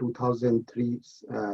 2003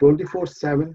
24/7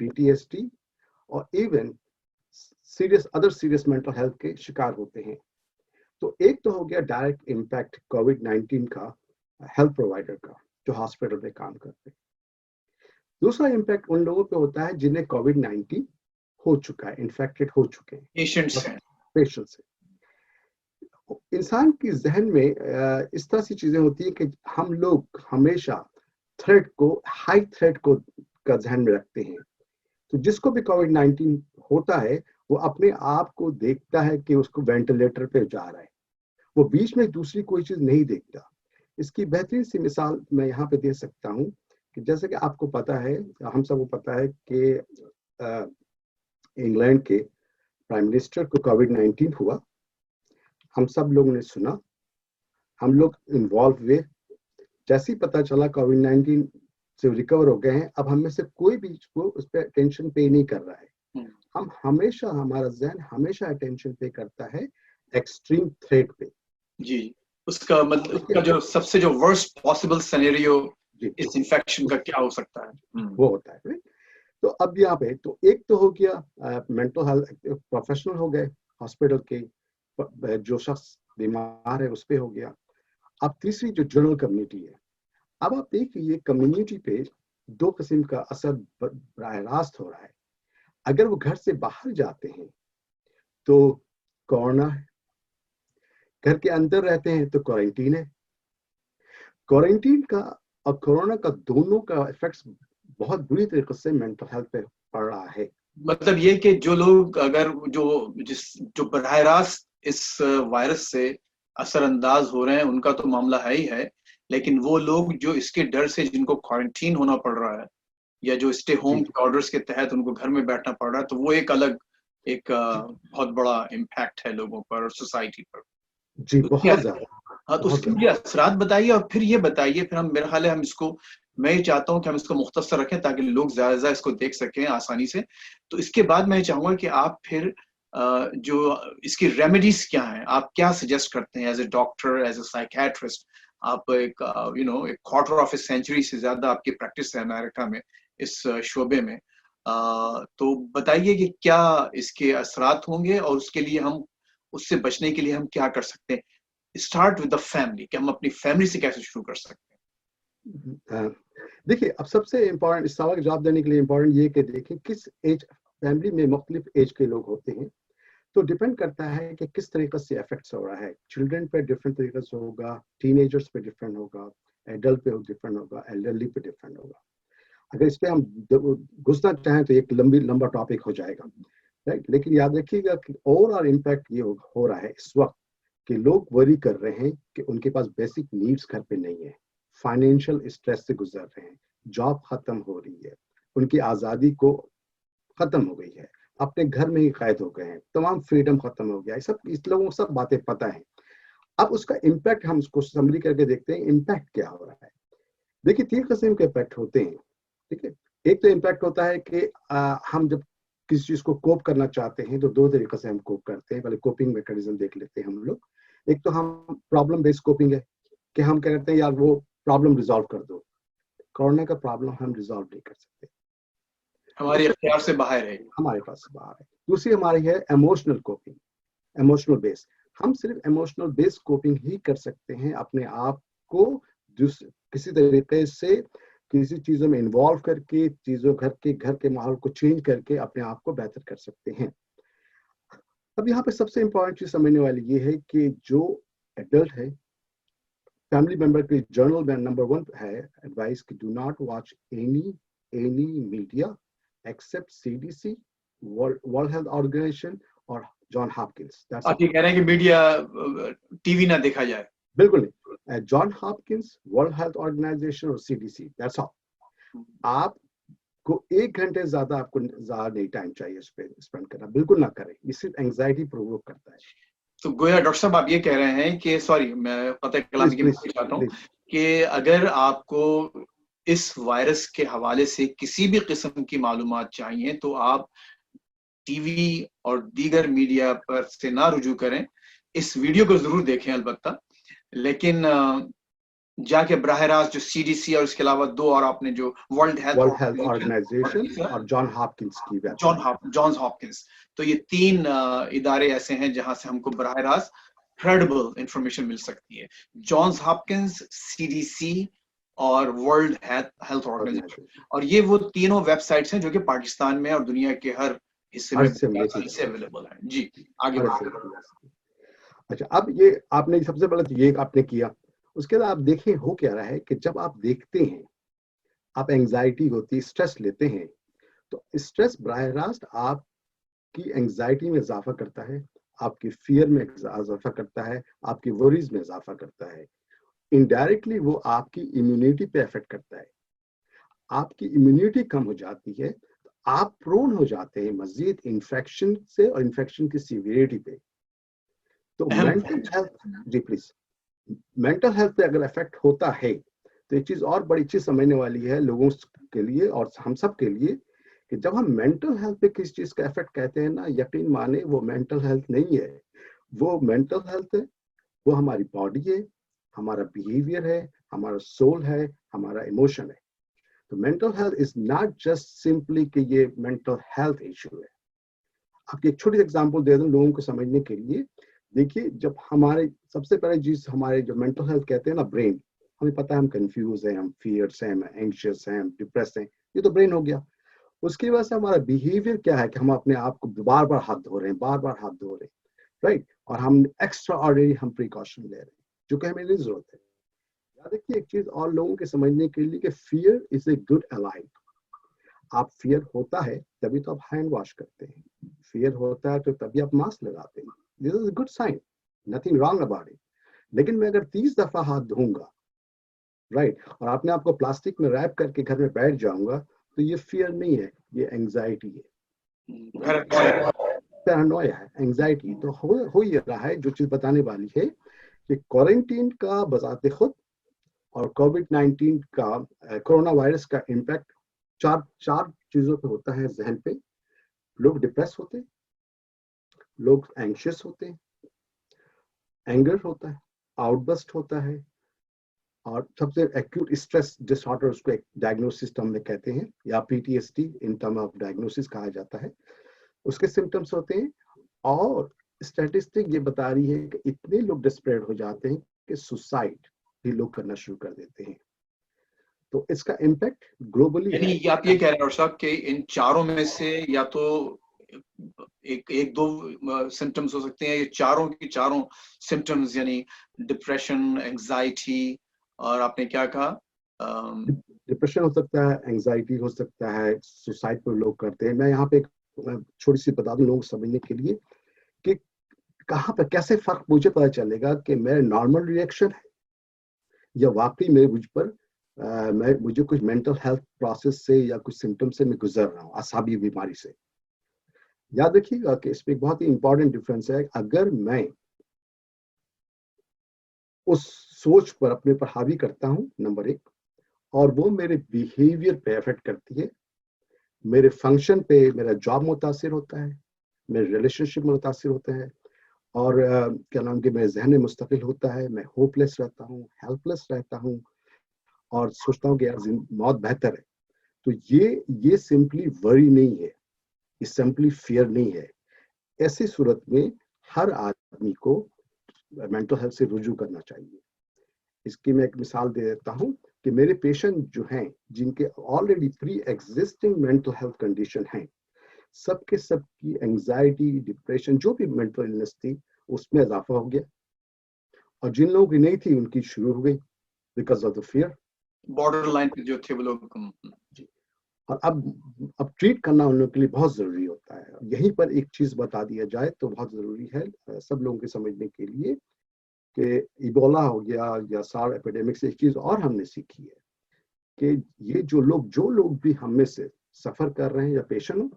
PTSD اور even other serious mental health کے شکار ہوتے ہیں. تو ایک تو ہو گیا ڈائریکٹ امپیکٹ کووڈ-19 کا ہیلتھ پرووائڈر کا جو ہاسپٹل میں کام کرتے ہیں. دوسرا امپیکٹ ان لوگوں پہ ہوتا ہے جنہیں کووڈ-19 ہو چکا ہے, انفیکٹڈ ہو چکے ہیں, پیشنٹس ہیں. انسان کی ذہن میں اس طرح سی چیزیں ہوتی ہیں کہ ہم لوگ ہمیشہ ہائی تھریٹ کو کا ذہن میں رکھتے ہیں. تو جس کو بھی کووڈ-19 ہوتا ہے وہ اپنے آپ کو دیکھتا ہے کہ اس کو وینٹیلیٹر پہ جا رہا ہے, وہ بیچ میں دوسری کوئی چیز نہیں دیکھتا. اس کی بہترین سی مثال میں یہاں پہ دے سکتا ہوں کہ جیسے کہ آپ کو پتا ہے, ہم سب کو پتا ہے کہ انگلینڈ کے پرائم منسٹر کو کووڈ-19 ہوا. ہم سب لوگوں نے سنا, ہم لوگ انوالو ہوئے. جیسے ہی پتا چلا کووڈ-19 سے ریکور ہو گئے ہیں, اب ہم میں سے کوئی بھی اس پہ اٹینشن پے نہیں کر رہا ہے. ہم ہمیشہ, ہمارا ذہن ہمیشہ اٹینشن پے کرتا ہے ایکسٹریم تھریٹ پہ. جی, اس کا مطلب اس کا جو سب سے جو ورسٹ پاسبل سینیریو اس انفیکشن کا کیا ہو سکتا ہے وہ ہوتا ہے. تو اب یہاں پہ تو ایک تو ہو گیا مینٹل ہیلتھ پروفیشنل ہو گئے ہاسپٹل کے, جو شخص بیمار ہے اس پہ ہو گیا. اب تیسری جو جنرل کمیونٹی ہے, اب آپ دیکھیے یہ کمیونٹی پہ دو قسم کا اثر براہ راست ہو رہا ہے. اگر وہ گھر سے باہر جاتے ہیں تو کورونا ہے, گھر کے اندر رہتے ہیں تو کوارنٹین ہے. کوارنٹین کا اور کورونا کا دونوں کا ایفیکٹس بہت بری طریقے سے مینٹل ہیلتھ پہ پڑ رہا ہے. مطلب یہ کہ جو لوگ اگر جو براہ راست اس وائرس سے اثر انداز ہو رہے ہیں ان کا تو معاملہ ہے ہی ہے, لیکن وہ لوگ جو اس کے ڈر سے جن کو کوارنٹین ہونا پڑ رہا ہے یا جو اسٹے ہوم آرڈرز کے تحت ان کو گھر میں بیٹھنا پڑ رہا ہے, تو وہ ایک الگ ایک بہت بڑا امپیکٹ ہے لوگوں پر اور سوسائٹی پر. جی بہت زیادہ. ہاں, تو اس کے مجھے اثرات بتائیے اور پھر یہ بتائیے, پھر میرا خیال ہے ہم اس کو, میں یہ چاہتا ہوں کہ ہم اس کو مختصر رکھیں تاکہ لوگ زیادہ سے زیادہ اس کو دیکھ سکیں آسانی سے. تو اس کے بعد میں چاہوں گا کہ آپ پھر جو اس کی ریمیڈیز کیا ہیں, آپ کیا سجیسٹ کرتے ہیں as a doctor, as a psychiatrist. آپ ایک ایک کوارٹر آف اے سینچری سے زیادہ آپ کی پریکٹس ہے امریکہ میں اس شعبے میں, تو بتائیے کہ کیا اس کے اثرات ہوں گے اور اس کے لیے ہم اس سے بچنے کے لیے ہم کیا کر سکتے ہیں. اسٹارٹ ود دا فیملی, کہ ہم اپنی فیملی سے کیسے شروع کر سکتے ہیں. دیکھیے, اب سب سے امپورٹنٹ اس سوال کا جواب دینے کے لیے امپورٹنٹ یہ کہ دیکھیں کس ایج, فیملی میں مختلف ایج کے لوگ ہوتے ہیں, تو ڈیپینڈ کرتا ہے کہ کس طریقے سے افیکٹس ہو رہا ہے. چلڈرن پہ ڈفرینٹ طریقے سے ہوگا, ٹین ایجرس پہ ڈفرینٹ ہوگا, ایڈلٹ پہ ڈفرینٹ ہوگا, ایلڈرلی پہ ڈفرینٹ ہوگا. اگر اس پہ ہم گھسنا چاہیں تو ایک لمبا ٹاپک ہو جائے گا, رائٹ. لیکن یاد رکھیے گا کہ اوور آل امپیکٹ یہ ہو رہا ہے اس وقت کہ لوگ وری کر رہے ہیں کہ ان کے پاس بیسک نیڈس گھر پہ نہیں ہے, فائنینشیل اسٹریس سے گزر رہے ہیں, جاب ختم ہو رہی ہے, ان کی آزادی کو ختم ہو گئی ہے, اپنے گھر میں ہی قید ہو گئے ہیں, تمام فریڈم ختم ہو گیا ہے. اس لوگوں کو سب باتیں پتہ ہیں. اب اس کا امپیکٹ ہم اس کو سمری کر کے دیکھتے ہیں, امپیکٹ کیا ہو رہا ہے. دیکھیے 3 قسم کے امپیکٹ ہوتے ہیں, ٹھیک ہے. ایک تو امپیکٹ ہوتا ہے کہ ہم جب کسی چیز کو کوپ کرنا چاہتے ہیں تو 2 طریقے سے ہم کوپ کرتے ہیں. پہلے کوپنگ میکینزم دیکھ لیتے ہیں ہم لوگ. ایک تو ہم پرابلم بیس کوپنگ ہے کہ ہم کہہ رہتے ہیں یار وہ پرابلم ریزالو کر دو. کورونا کا پرابلم ہم ریزالو نہیں کر سکتے, ہمارے اختیار سے باہر ہے, ہمارے پاس باہر ہے. دوسری ہماری ہے ایموشنل کوپنگ, ایموشنل بیس. ہم صرف ایموشنل بیس کوپنگ ہی کر سکتے ہیں, اپنے آپ کو کسی طریقے سے کسی چیزوں میں انوالو کر کے, چیزوں گھر کے ماحول کو چینج کر کے اپنے آپ کو بہتر کر سکتے ہیں. اب یہاں پہ سب سے امپورٹنٹ چیز سمجھنے والی یہ ہے کہ جو ایڈلٹ ہے, فیملی ممبر کے جرنل نمبر 1 ہے ایڈوائس کہ do not watch any media except CDC, World Health Organization اور جان ہاپکنس. آپ یہ کہہ رہے ہیں کہ میڈیا ٹی وی نہ دیکھا جائے؟ بالکل نہیں. جان ہاپکنس, ورلڈ ہیلتھ آرگنائزیشن اور CDC, دیٹس آل. آپ کو 1 گھنٹے زیادہ آپ کو زیادہ نہیں ٹائم چاہیے اس پہ اسپینڈ کرنا, بالکل نہ کریں. یہ صرف اینگزائٹی پرووک کرتا ہے. تو گویا ڈاکٹر صاحب آپ یہ کہہ رہے ہیں کہ سوری میں قطع کلام کی معافی چاہتا ہوں کہ اگر آپ کو اس وائرس کے حوالے سے کسی بھی قسم کی معلومات چاہیے تو آپ ٹی وی اور دیگر میڈیا پر سے نہ رجوع کریں. اس ویڈیو کو ضرور دیکھیں البتہ, لیکن جا کے براہ راست جو CDC اور اس کے علاوہ 2 اور آپ نے جو ورلڈ ہیلتھ آرگنائزیشن اور جان ہاپکنس کی ویب سائٹ جانز ہاپکنس، تو یہ 3 ادارے ایسے ہیں جہاں سے ہم کو براہ راست کریڈیبل انفارمیشن مل سکتی ہے. جانز ہاپکنس، CDC اور ورلڈ ہیلتھ آرگنائزیشن. اور یہ وہ تینوں ویب سائٹس ہیں جو کہ پاکستان میں اور دنیا کے ہر حصے میں سے اویلیبل ہیں. جی آگے بڑھیں. اچھا، اب یہ آپ نے سب سے پہلے یہ آپ نے کیا، اس کے بعد آپ دیکھیں ہو کیا رہا ہے کہ جب آپ دیکھتے ہیں آپ اینگزائٹی ہوتی ہے، اسٹریس لیتے ہیں، تو اسٹریس براہ راست آپ کی اینگزائٹی میں اضافہ کرتا ہے، آپ کی فیئر میں اضافہ کرتا ہے، آپ کی وریز میں اضافہ کرتا ہے. انڈائریکٹلی وہ آپ کی امیونٹی پہ افیکٹ کرتا ہے. آپ کی امیونٹی کم ہو جاتی ہے تو آپ پرون ہو جاتے ہیں مزید انفیکشن سے اور انفیکشن کی سیویریٹی پہ. تو مینٹل ہیلتھ، جی پلیز، مینٹل ہیلتھ پہ اگر افیکٹ ہوتا ہے تو ایک چیز اور بڑی چیز سمجھنے والی ہے لوگوں کے لیے اور ہم سب کے لیے کہ جب ہم مینٹل ہیلتھ پہ کس چیز کا افیکٹ کہتے ہیں نا، یقین مانے وہ مینٹل ہیلتھ نہیں ہے، وہ مینٹل ہیلتھ ہے، وہ ہماری باڈی ہے، ہمارا بیہیویئر ہے، ہمارا سول ہے، ہمارا ایموشن ہے. تو mental health is not just simply کہ یہ مینٹل ہیلتھ ایشو ہے. آپ کی ایک چھوٹی سی ایگزامپل دے دوں لوگوں کو سمجھنے کے لیے. دیکھیے، جب ہمارے سب سے پہلے چیز ہمارے جو مینٹل ہیلتھ کہتے ہیں نا، برین، ہمیں پتا ہے ہم کنفیوز ہیں، ہم فیئرس ہیں، ہم اینکشیس ہیں، ہم ڈپریس ہیں، یہ تو برین ہو گیا. اس کی وجہ سے ہمارا بیہیویئر کیا ہے کہ ہم اپنے آپ کو بار بار ہاتھ دھو رہے ہیں، بار بار ہاتھ دھو رہے ہیں، رائٹ، اور ہم ایکسٹرا آرڈنری ہم پریکاشن لے رہے ہیں جو کہ ہمیں نہیں ضرورت ہے. یاد رکھیے ایک چیز اور لوگوں کے سمجھنے کے لیے کہ فیئر از اے گڈ الائی. آپ فیئر ہوتا ہے تبھی تو آپ ہینڈ واش کرتے ہیں، فیئر ہوتا ہے تو تبھی آپ ماسک لگاتے ہیں. This is a good sign, nothing wrong about it. لیکن میں اگر 30 دفعہ ہاتھ دھوں گا، رائٹ، اور آپ نے آپ کو پلاسٹک میں ریپ کر کے گھر میں بیٹھ جاؤں گا، تو یہ فیئر نہیں ہے، یہ اینگزائٹی ہے، پیرانویا ہے، اینگزائٹی. تو ہو یہ رہا ہے جو چیز بتانے والی ہے کہ کوارنٹین کا بذات خود اور کووڈ-19 کا، کورونا وائرس کا امپیکٹ چار چیزوں پہ ہوتا ہے. ذہن پہ، لوگ ڈپریس ہوتے ہیں، لوگ اینکشیس ہوتے ہیں، اینگر ہوتا ہے، آؤٹ بسٹ ہوتا ہے، اور سب سے ایکوٹ اسٹریس ڈس آرڈر اس کو ایک ڈائگنوسس ٹرم میں کہتے ہیں، یا PTSD in term of diagnosis کہا جاتا ہے. اس کے سمٹمس ہوتے ہیں. اور اسٹیٹسٹک یہ بتا رہی ہے کہ اتنے لوگ ڈسپریٹ ہو جاتے ہیں کہ سوسائڈ بھی لوگ کرنا شروع کر دیتے ہیں. تو اس کا امپیکٹ گلوبلی ہے. یعنی آپ یہ کہہ رہے ہیں ڈاکٹر صاحب کہ ان چاروں میں سے یا تو ایک دو سمٹمز ہو سکتے ہیں، یہ چاروں کی چاروں سمٹمز، یعنی ڈپریشن، اینگزائٹی، اور آپ نے کیا کہا؟ ڈپریشن ہو سکتا ہے، اینگزائٹی ہو سکتا ہے، سوسائڈ پہ لوگ کرتے ہیں. میں یہاں پہ چھوٹی سی بتا دوں لوگوں کو سمجھنے کے لیے کہ کہاں پہ کیسے فرق مجھے پتا چلے گا کہ میرا نارمل ریئیکشن ہے یا واقعی مجھے کچھ مینٹل ہیلتھ پروسیس سے یا کچھ سمٹم سے میں گزر رہا ہوں، اعصابی بیماری سے. یاد رکھیے گا کہ اس میں ایک بہت ہی امپورٹنٹ ڈفرینس ہے. اگر میں اس سوچ پر اپنے پر حاوی کرتا ہوں، نمبر 1، اور وہ میرے بیہیویئر پہ افیکٹ کرتی ہے، میرے فنکشن پہ، میرا جاب متاثر ہوتا ہے، میرے ریلیشن شپ متاثر ہوتا ہے، اور کیا نام کہ میرے ذہن مستقل ہوتا ہے، میں ہوپ لیس رہتا ہوں، ہیلپ لیس رہتا ہوں، اور سوچتا ہوں کہ یار موت بہتر ہے. تو یہ سمپلی وری نہیں ہے، یہ سمپلی فیئر نہیں ہے. ایسی صورت میں ہر آدمی کو مینٹل ہیلتھ سے رجوع کرنا چاہیے. اس کی میں ایک مثال دے دیتا ہوں کہ میرے پیشنٹ جو ہیں جن کے آلریڈی پری ایگزسٹنگ مینٹل ہیلتھ کنڈیشن ہیں، سب کے سب کی اینگزائٹی، ڈپریشن، جو بھی مینٹل النس تھی اس میں اضافہ ہو گیا، اور جن لوگوں کی نہیں تھی ان کی شروع ہو گئی because of the fear. Border line پہ جو تھے وہ لوگ. اور اب ٹریٹ کرنا ان لوگوں کے لیے بہت ضروری ہوتا ہے. یہیں پر ایک چیز بتا دیا جائے تو بہت ضروری ہے سب لوگوں کے سمجھنے کے لیے کہ ایبولا ہو گیا یا سار ایپیڈیمک سے ایک چیز اور ہم نے سیکھی ہے کہ یہ جو لوگ بھی ہم میں سے سفر کر رہے ہیں، یا پیشنٹ ہوں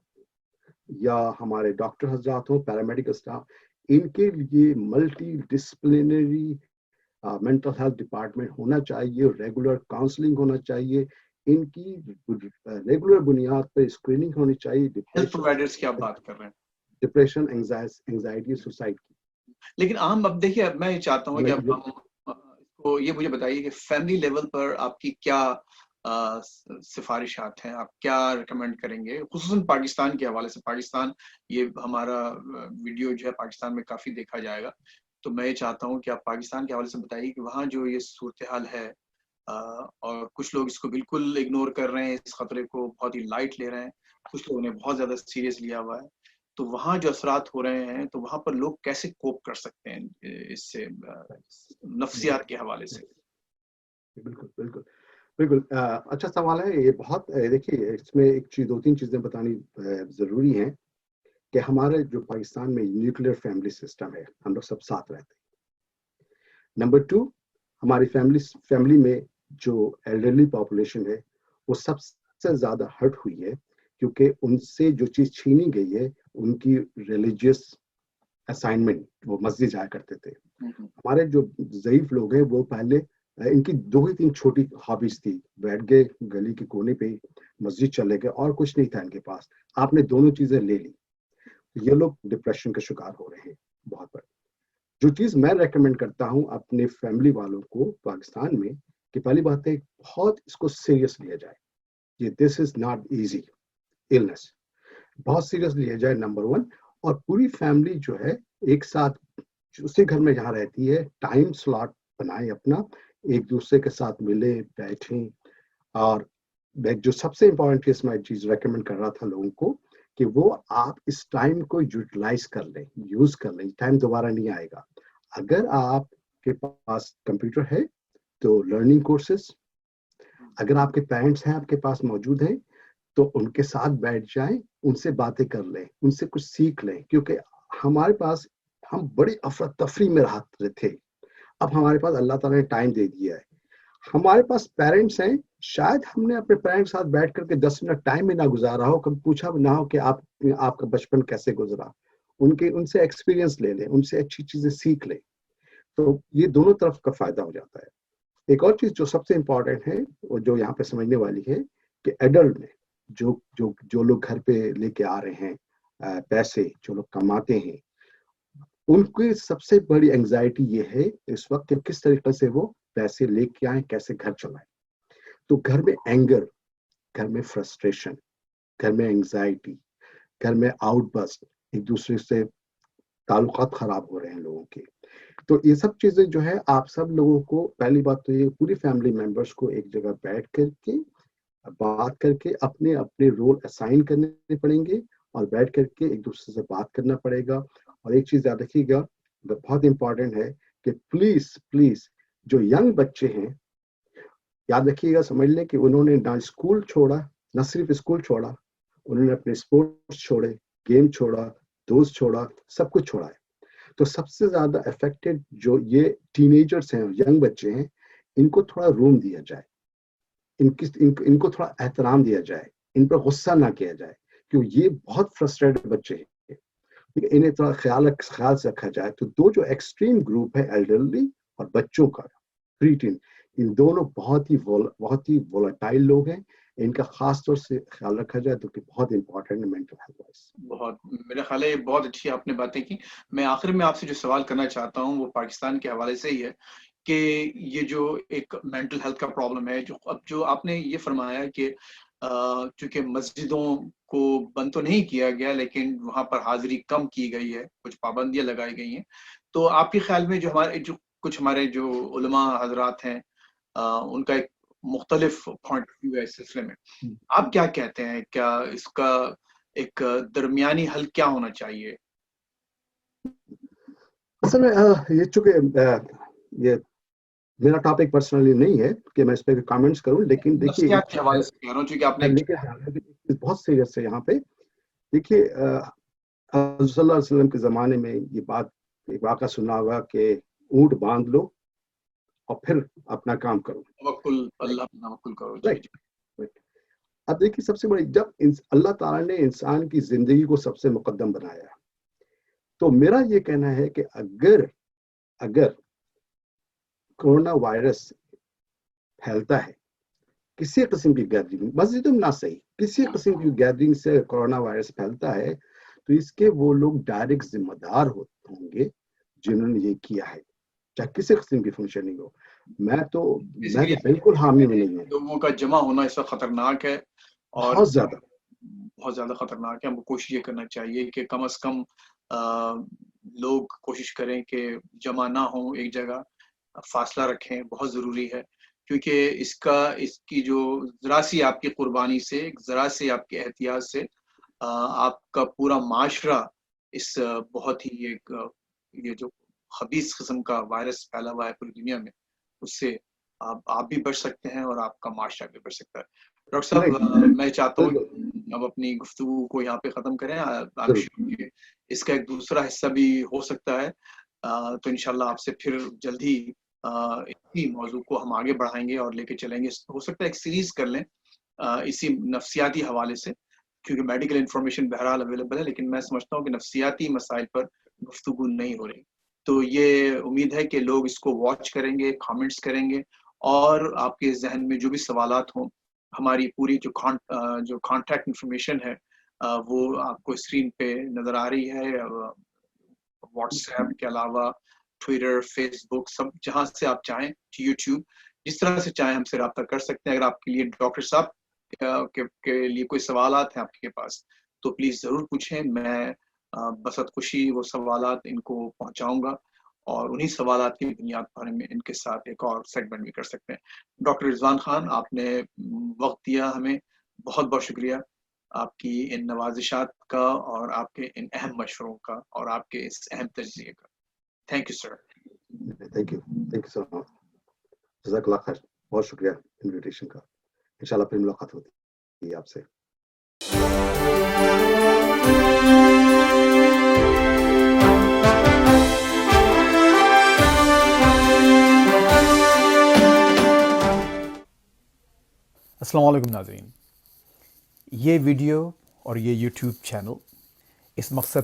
یا ہمارے ڈاکٹر حضرات ہوں، پیرامیڈیکل اسٹاف، ان کے لیے multi disciplinary mental health department ہونا چاہیے، ریگولر کاؤنسلنگ ہونا چاہیے، ان کی ریگولر بنیاد پہ اسکریننگ ہونی چاہیے. ہیلتھ پرووائڈرز کی آپ بات کر رہے ہیں، ڈپریشن، اینگزائٹی، سوسائڈ کی. لیکن اب دیکھیے میں یہ چاہتا ہوں کہ اب ہم اس تو یہ مجھے بتائیے کہ فیملی لیول پر آپ کی کیا سفارشات ہیں، آپ کیا ریکمینڈ کریں گے، خصوصاً پاکستان کے حوالے سے؟ پاکستان، یہ ہمارا ویڈیو جو ہے پاکستان میں کافی دیکھا جائے گا، تو میں یہ چاہتا ہوں کہ آپ پاکستان کے حوالے سے بتائیے کہ وہاں جو یہ صورتحال ہے، اور کچھ لوگ اس کو بالکل اگنور کر رہے ہیں، اس خطرے کو بہت ہی لائٹ لے رہے ہیں، کچھ لوگوں نے بہت زیادہ سیریس لیا ہوا ہے، تو وہاں جو اثرات ہو رہے ہیں تو وہاں پر لوگ کیسے کوپ کر سکتے ہیں اس سے، نفسیات کے حوالے سے؟ بالکل بالکل بالکل اچھا سوال ہے یہ بہت. دیکھیے اس میں ایک چیز، 2-3 چیزیں بتانی ضروری ہیں کہ ہمارے جو پاکستان میں نیوکلیر فیملی سسٹم ہے، ہم لوگ سب ساتھ رہتے ہیں. نمبر 2، ہماری فیملی میں جو ایلڈرلی پاپولیشن ہے وہ سب سے زیادہ ہرٹ ہوئی ہے، کیونکہ ان سے جو چیز چھینی گئی ہے ان کی ریلیجیس اسائنمنٹ، وہ مسجد جایا کرتے تھے. ہمارے جو ضعیف لوگ ہیں وہ پہلے ان کی 2 ہی 3 چھوٹی ہابیز تھی، بیٹھ گئے گلی کے کونے پہ، مسجد چلے گئے اور کچھ نہیں تھا ان کے پاس. آپ نے دونوں چیزیں لے لی، یہ لوگ ڈپریشن کا شکار ہو رہے ہیں بہت بڑے. جو چیز میں ریکمینڈ کرتا ہوں اپنے فیملی والوں کو پاکستان میں، کہ پہلی بات ہے بہت اس کو سیریس لیا جائے. یہ دس از ناٹ ایزی النس، بہت سیریس لیا جائے نمبر 1. اور پوری فیملی جو ہے ایک ساتھ اسی گھر میں جہاں رہتی ہے، ٹائم سلاٹ بنائے اپنا، ایک دوسرے کے ساتھ ملے بیٹھیں. اور جو سب سے امپورٹنٹ چیز میں چیز ریکمینڈ کر رہا تھا لوگوں کو کہ وہ آپ اس ٹائم کو یوٹیلائز کر لیں، یوز کر لیں. ٹائم دوبارہ نہیں آئے گا. اگر آپ کے پاس کمپیوٹر ہے تو لرننگ کورسز، اگر آپ کے پیرنٹس ہیں آپ کے پاس موجود ہیں تو ان کے ساتھ بیٹھ جائیں، ان سے باتیں کر لیں، ان سے کچھ سیکھ لیں. کیونکہ ہمارے پاس، ہم بڑی افراتفری میں رہتے تھے، اب ہمارے پاس اللہ تعالیٰ نے ٹائم دے دیا ہے. ہمارے پاس پیرنٹس ہیں، شاید ہم نے اپنے پیرنٹس ساتھ بیٹھ کر کے 10 منٹ ٹائم بھی نہ گزارا ہو، کبھی پوچھا بھی نہ ہو کہ آپ کا بچپن کیسے گزرا. ان سے ایکسپیرینس لے لیں، ان سے اچھی چیزیں سیکھ لیں، تو یہ دونوں طرف کا فائدہ ہو جاتا ہے. ایک اور چیز جو سب سے امپورٹنٹ ہے اور جو یہاں پہ سمجھنے والی ہے کہ ایڈلٹ میں جو لوگ گھر پہ لے کے آ رہے ہیں پیسے، جو لوگ کماتے ہیں، ان کی سب سے بڑی انگزائٹی یہ ہے اس وقت کہ کس طریقے سے وہ پیسے لے کے آئیں، کیسے گھر چلائیں. تو گھر میں اینگر، گھر میں فرسٹریشن، گھر میں انگزائٹی، گھر میں آؤٹ بسٹ، ایک دوسرے سے تعلقات خراب ہو رہے ہیں لوگوں کے. تو یہ سب چیزیں جو ہے آپ سب لوگوں کو، پہلی بات تو یہ پوری فیملی ممبرس کو ایک جگہ بیٹھ کر کے بات کر کے اپنے اپنے رول اسائن کرنے پڑیں گے، اور بیٹھ کر کے ایک دوسرے سے بات کرنا پڑے گا. اور ایک چیز یاد رکھیے گا، بہت امپورٹنٹ ہے کہ پلیز جو ینگ بچے ہیں، یاد رکھیے گا، سمجھ لیں کہ انہوں نے نہ اسکول چھوڑا، نہ صرف اسکول چھوڑا، انہوں نے اپنے اسپورٹس چھوڑے، گیم چھوڑا، دوست چھوڑا، سب کچھ چھوڑا ہے. تو سب سے زیادہ افیکٹڈ جو یہ ٹین ایجرس ہیں، ینگ بچے ہیں، ان کو تھوڑا روم دیا جائے، ان کو تھوڑا احترام دیا جائے، ان پر غصہ نہ کیا جائے، کیونکہ یہ بہت فرسٹریٹڈ بچے ہیں. انہیں تھوڑا خیال سے رکھا جائے. تو دو جو ایکسٹریم گروپ ہے، ایلڈرلی اور بچوں کا، پری ٹین، ان دونوں بہت ہی وولٹائل لوگ ہیں. ان کا خاص طور سے خیال رکھا جائے تو کہ بہت امپورٹنٹ ہے مینٹل ہیلتھ وائز. بہت، میرا خیال ہے یہ بہت اچھی آپ نے باتیں کی. میں آخر میں آپ سے جو سوال کرنا چاہتا ہوں وہ پاکستان کے حوالے سے ہی ہے کہ یہ جو ایک مینٹل ہیلتھ کا پرابلم ہے، جو آپ نے یہ فرمایا کہ چونکہ مسجدوں کو بند تو نہیں کیا گیا لیکن وہاں پر حاضری کم کی گئی ہے، کچھ پابندیاں لگائی گئی ہیں، تو آپ کے خیال میں جو کچھ ہمارے جو علماء حضرات ہیں، ان کا ایک مختلف پوائنٹ آف ویو ہے اس سلسلے میں، آپ کیا کہتے ہیں؟ کیا اس کا ایک درمیانی حل کیا ہونا چاہیے؟ اصل میں یہ چونکہ یہ میرا ٹاپک پرسنلی نہیں ہے کہ میں اس پہ کامنٹس کروں، لیکن دیکھیے نفسیات کے حوالے سے کہہ رہا ہوں چونکہ آپ نے بہت سیریس ہے یہاں پہ. دیکھیے صلی اللہ علیہ وسلم کے زمانے میں یہ بات، ایک واقعہ سنا ہوگا کہ اونٹ باندھ لو اور پھر اپنا کام کرو، توکل، اللہ پر توکل کرو. رائٹ. اب دیکھیے سب سے بڑی، جب اللہ تعالیٰ نے انسان کی زندگی کو سب سے مقدم بنایا، تو میرا یہ کہنا ہے کہ اگر کورونا وائرس پھیلتا ہے، کسی قسم کی گیدرنگ، مسجد میں نہ صحیح، کسی قسم کی گیدرنگ سے کورونا وائرس پھیلتا ہے، تو اس کے وہ لوگ ڈائریکٹ ذمہ دار ہوں گے جنہوں نے یہ کیا ہے. چاہے کسی قسم کی فنکشننگ ہو. میں تو Basically, بالکل حامی میں نہیں ہوں. لوگوں کا جمع ہونا اس وقت خطرناک ہے اور بہت زیادہ بہت زیادہ خطرناک ہے. ہم کو کوشش یہ کرنا چاہیے کہ کم از کم لوگ کوشش کریں کہ جمع نہ ہوں ایک جگہ, فاصلہ رکھیں, بہت ضروری ہے, کیونکہ اس کی جو ذرا سی آپ کی قربانی سے, ذرا سی آپ کے احتیاط سے آپ کا پورا معاشرہ اس بہت ہی ایک یہ جو خبیث قسم کا وائرس پھیلا ہوا ہے پوری دنیا میں, اس سے آپ بھی بچ سکتے ہیں اور آپ کا معاشرہ بھی بچ سکتا ہے. ڈاکٹر صاحب, میں چاہتا ہوں کہ اب اپنی گفتگو کو یہاں پہ ختم کریں. اس کا ایک دوسرا حصہ بھی ہو سکتا ہے, تو انشاءاللہ آپ سے پھر جلدی اسی موضوع کو ہم آگے بڑھائیں گے اور لے کے چلیں گے. ہو سکتا ہے ایک سیریز کر لیں اسی نفسیاتی حوالے سے, کیونکہ میڈیکل انفارمیشن بہرحال اویلیبل ہے, لیکن میں سمجھتا ہوں کہ نفسیاتی مسائل پر گفتگو نہیں ہو رہی. تو یہ امید ہے کہ لوگ اس کو واچ کریں گے, کامنٹس کریں گے, اور آپ کے ذہن میں جو بھی سوالات ہوں, ہماری پوری جو کانٹیکٹ انفارمیشن ہے وہ آپ کو اسکرین پہ نظر آ رہی ہے. واٹس ایپ کے علاوہ ٹویٹر, فیس بک, سب جہاں سے آپ چاہیں, یوٹیوب, جس طرح سے چاہیں ہم سے رابطہ کر سکتے ہیں. اگر آپ کے لیے ڈاکٹر صاحب کے لیے کوئی سوالات ہیں آپ کے پاس تو پلیز ضرور پوچھیں. میں بسط خوشی وہ سوالات ان کو پہنچاؤں گا, اور انہی سوالات کی بنیاد پر ہم ان کے ساتھ ایک اور سیگمنٹ بھی کر سکتے ہیں. ڈاکٹر رضوان خان, آپ نے وقت دیا ہمیں, بہت بہت شکریہ آپ کی ان نوازشات کا اور آپ کے ان اہم مشوروں کا اور آپ کے اس اہم تجزیے کا. Thank you sir. Thank you so much. جزاک اللہ خیر. بہت شکریہ انویٹیشن کا. انشاءاللہ پھر ملاقات ہوتی ہے آپ سے. السلام علیکم ناظرین. یہ ویڈیو اور یہ یوٹیوب چینل اس مقصد